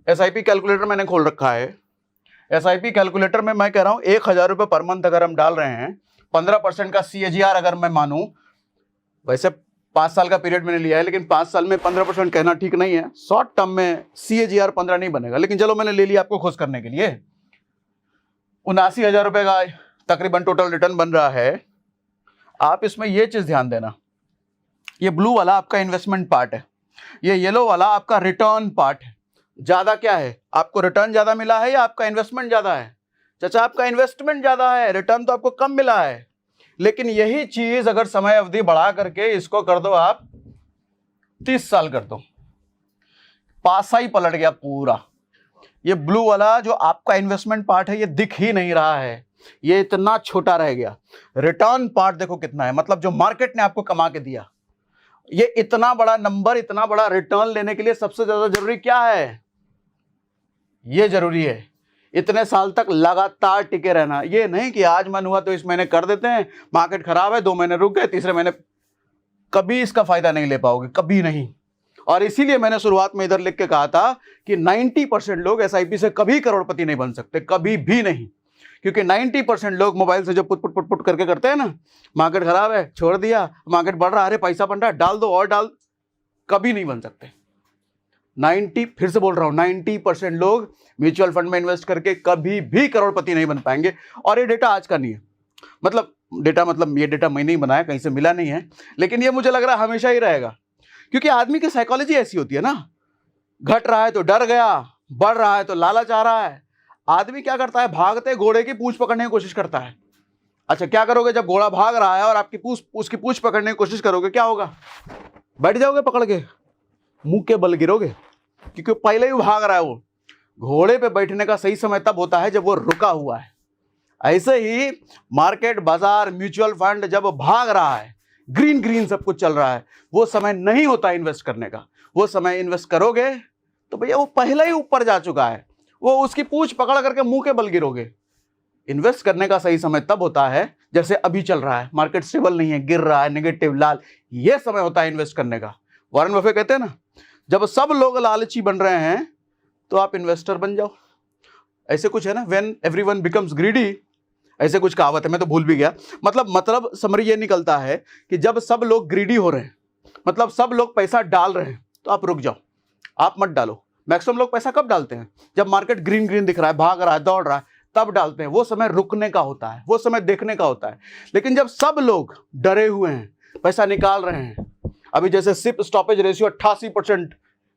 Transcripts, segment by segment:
SIP calculator मैंने खोल रखा है। एसआईपी कैलकुलेटर में मैं कह रहा हूं 1,000 रुपये पर मंथ अगर हम डाल रहे हैं, 15% का CAGR अगर मैं मानूं, वैसे 5 साल का पीरियड मैंने लिया है, लेकिन 5 साल में 15% कहना ठीक नहीं है। शॉर्ट टर्म में CAGR 15 नहीं बनेगा, लेकिन चलो मैंने ले लिया आपको खुश करने के लिए। 79,000 रुपये का तकरीबन टोटल रिटर्न बन रहा है। आप इसमें यह चीज ध्यान देना, ये ब्लू वाला आपका इन्वेस्टमेंट पार्ट है, ये येलो वाला आपका रिटर्न पार्ट है। ज्यादा क्या है, आपको रिटर्न ज्यादा मिला है या आपका इन्वेस्टमेंट ज्यादा है? चाचा आपका इन्वेस्टमेंट ज्यादा है, रिटर्न तो आपको कम मिला है। लेकिन यही चीज अगर समय अवधि बढ़ा करके इसको कर दो आप 30 साल कर दो, पासा ही पलट गया पूरा। ये ब्लू वाला जो आपका इन्वेस्टमेंट पार्ट है ये दिख ही नहीं रहा है, ये इतना छोटा रह गया। रिटर्न पार्ट देखो कितना है, मतलब जो मार्केट ने आपको कमा के दिया। ये इतना बड़ा नंबर, इतना बड़ा रिटर्न लेने के लिए सबसे ज्यादा जरूरी क्या है? ये जरूरी है इतने साल तक लगातार टिके रहना। ये नहीं कि आज मन हुआ तो इस महीने कर देते हैं, मार्केट खराब है 2 महीने रुक गए, तीसरे महीने। कभी इसका फायदा नहीं ले पाओगे, कभी नहीं। और इसीलिए मैंने शुरुआत में इधर लिख के कहा था कि 90% लोग एसआईपी से कभी करोड़पति नहीं बन सकते, कभी भी नहीं। क्योंकि 90% लोग मोबाइल से जो पुट पुट पुट पुट करके करते हैं ना, मार्केट खराब है छोड़ दिया, मार्केट बढ़ रहा है, अरे पैसा बन रहा है डाल दो और डाल, कभी नहीं बन सकते। 90, फिर से बोल रहा हूं, 90% लोग म्यूचुअल फंड में इन्वेस्ट करके कभी भी करोड़पति नहीं बन पाएंगे। और ये डेटा आज का नहीं है, मतलब ये डेटा मैंने ही बनाया, कहीं से मिला नहीं है, लेकिन ये मुझे लग रहा है हमेशा ही रहेगा। क्योंकि आदमी की साइकोलॉजी ऐसी होती है ना, घट रहा है तो डर गया, बढ़ रहा है तो लालच आ रहा है। आदमी क्या करता है, भागते घोड़े की पूंछ पकड़ने की कोशिश करता है। अच्छा क्या करोगे, जब घोड़ा भाग रहा है और आपकी उसकी पूंछ पकड़ने की कोशिश करोगे, क्या होगा? बैठ जाओगे पकड़ के, मुंह के बल गिरोगे, क्योंकि पहले ही भाग रहा है। वो घोड़े पे बैठने का सही समय तब होता है जब वो रुका हुआ है। ऐसे ही मार्केट, बाजार, म्यूचुअल फंड जब भाग रहा है, ग्रीन ग्रीन सब कुछ चल रहा है, वो समय नहीं होता इन्वेस्ट करने का। वो समय इन्वेस्ट करोगे तो भैया वो पहले ही ऊपर जा चुका है, वो उसकी पूंछ पकड़ करके मुंह के बल गिरोगे। इन्वेस्ट करने का सही समय तब होता है जैसे अभी चल रहा है, मार्केट स्टेबल नहीं है, गिर रहा है, नेगेटिव लाल, ये समय होता है इन्वेस्ट करने का। वॉरेन बफे कहते हैं ना, जब सब लोग लालची बन रहे हैं तो आप इन्वेस्टर बन जाओ। ऐसे कुछ है ना, व्हेन एवरीवन बिकम्स ग्रीडी, ऐसे कुछ कहावत है, मैं तो भूल भी गया। मतलब समरी ये निकलता है कि जब सब लोग ग्रीडी हो रहे हैं, मतलब सब लोग पैसा डाल रहे हैं, तो आप रुक जाओ, आप मत डालो। मैक्सिमम लोग पैसा कब डालते हैं? जब मार्केट ग्रीन ग्रीन दिख रहा है, भाग रहा है, दौड़ रहा है, तब डालते हैं। वो समय रुकने का होता है, वो समय देखने का होता है। लेकिन जब सब लोग डरे हुए हैं, पैसा निकाल रहे हैं, अभी जैसे सिप स्टॉपेज रेशियो 88%,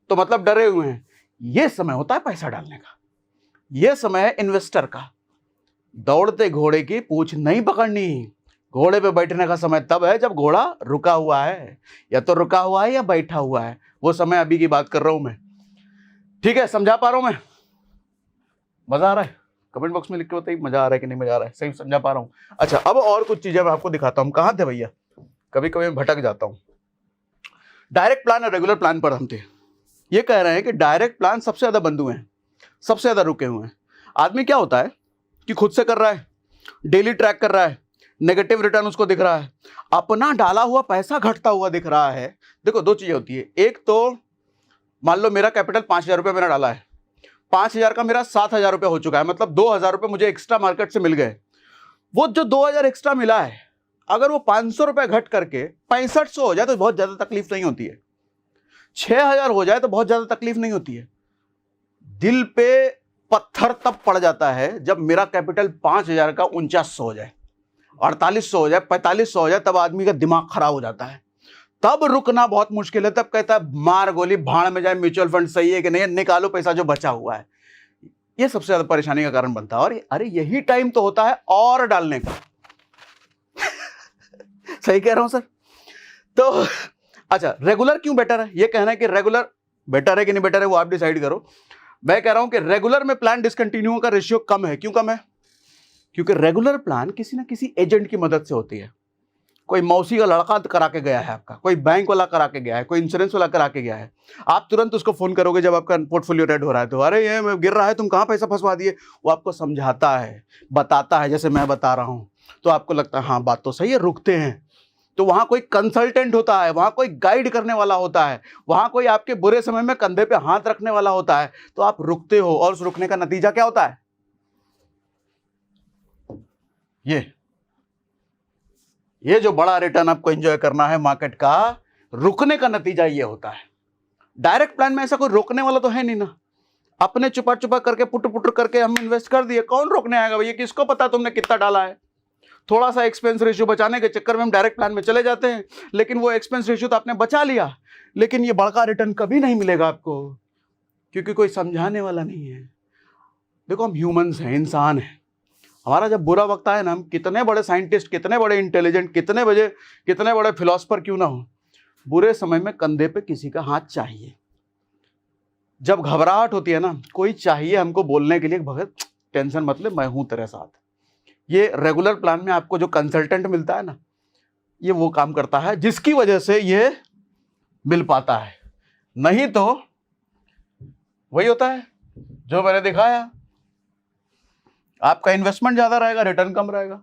तो मतलब डरे हुए हैं, ये समय होता है पैसा डालने का। ये समय है इन्वेस्टर का। दौड़ते घोड़े की पूंछ नहीं पकड़नी, घोड़े पे बैठने का समय तब है जब घोड़ा रुका हुआ है, या तो रुका हुआ है या बैठा हुआ है। वो समय अभी की बात कर रहा हूं मैं, ठीक है? समझा पा रहा हूं मैं? मजा आ रहा है? कमेंट बॉक्स में लिख के बताइए मजा आ रहा है कि नहीं मजा आ रहा है, सही समझा पा रहा हूं? अच्छा, अब और कुछ चीजें मैं आपको दिखाता हूं। कहां थे भैया? कभी कभी मैं भटक जाता हूं। डायरेक्ट प्लान और रेगुलर प्लान पर हम थे। ये कह रहे हैं कि डायरेक्ट प्लान सबसे ज्यादा बंधु हैं, सबसे ज्यादा रुके हुए हैं। आदमी क्या होता है कि खुद से कर रहा है, डेली ट्रैक कर रहा है, नेगेटिव रिटर्न उसको दिख रहा है, अपना डाला हुआ पैसा घटता हुआ दिख रहा है। देखो दो चीजें होती है, एक तो मान लो मेरा कैपिटल 5,000 रुपये मैंने डाला है, 5,000 का मेरा 7,000 रुपये हो चुका है, मतलब 2,000 रुपये मुझे एक्स्ट्रा मार्केट से मिल गए। वो जो 2,000 एक्स्ट्रा मिला है, अगर वो 500 रुपये घट करके 6500 हो जाए तो बहुत ज्यादा तकलीफ नहीं होती है। 6,000 हो जाए तो बहुत ज्यादा तकलीफ नहीं होती है। दिल पे पत्थर तब पड़ जाता है जब मेरा कैपिटल 5,000 का 4900 हो जाए, 4800 हो जाए, 4500 हो जाए, तब आदमी का दिमाग खराब हो जाता है। तब रुकना बहुत मुश्किल है। तब कहता है मार गोली भाड़ में जाए, म्यूचुअल फंड सही है कि नहीं, निकालो पैसा जो बचा हुआ है। ये सबसे ज्यादा परेशानी का कारण बनता है। और अरे यही टाइम तो होता है और डालने का। सही कह रहा हूं सर? तो अच्छा, रेगुलर क्यों बेटर है? ये कहना है कि रेगुलर बेटर है कि नहीं बेटर है, वो आप डिसाइड करो। मैं कह रहा हूं कि रेगुलर में प्लान डिसकंटिन्यू का रेशियो कम है। क्यों कम है? क्योंकि रेगुलर प्लान किसी ना किसी एजेंट की मदद से होती है। कोई मौसी का लड़का करा के गया है आपका, कोई बैंक वाला करा के गया है, कोई इंश्योरेंस वाला करा के गया है। आप तुरंत उसको फोन करोगे जब आपका पोर्टफोलियो रेड हो रहा है, तो अरे ये गिर रहा है, तुम कहां पैसा फंसवा दिए। वो आपको समझाता है, बताता है, जैसे मैं बता रहा हूं, तो आपको लगता है हाँ बात तो सही है, रुकते हैं। तो वहां कोई कंसल्टेंट होता है, वहां कोई गाइड करने वाला होता है, वहां कोई आपके बुरे समय में कंधे पे हाथ रखने वाला होता है, तो आप रुकते हो और उस रुकने का नतीजा क्या होता है? ये जो बड़ा रिटर्न आपको एंजॉय करना है मार्केट का, रुकने का नतीजा ये होता है। डायरेक्ट प्लान में ऐसा कोई रोकने वाला तो है नहीं ना, अपने चुपा चुपा करके पुट पुट करके हम इन्वेस्ट कर दिए, कौन रोकने आएगा भैया? किसको पता तुमने कितना डाला है? थोड़ा सा एक्सपेंस रेशियो बचाने के चक्कर में हम डायरेक्ट प्लान में चले जाते हैं, लेकिन वो एक्सपेंस रेशियो तो आपने बचा लिया, लेकिन ये बड़का रिटर्न कभी नहीं मिलेगा आपको, क्योंकि कोई समझाने वाला नहीं है। देखो, हम ह्यूमंस हैं, इंसान हैं। हमारा जब बुरा वक्त आए ना, हम कितने बड़े साइंटिस्ट, कितने बड़े इंटेलिजेंट, कितने बड़े फिलोसफर क्यों ना हो, बुरे समय में कंधे पे किसी का हाथ चाहिए। जब घबराहट होती है ना, कोई चाहिए हमको बोलने के लिए, भगत टेंशन मत ले, मैं हूं तेरे साथ। ये रेगुलर प्लान में आपको जो कंसल्टेंट मिलता है ना, ये वो काम करता है जिसकी वजह से ये मिल पाता है। नहीं तो वही होता है जो मैंने दिखाया, आपका इन्वेस्टमेंट ज्यादा रहेगा, रिटर्न कम रहेगा।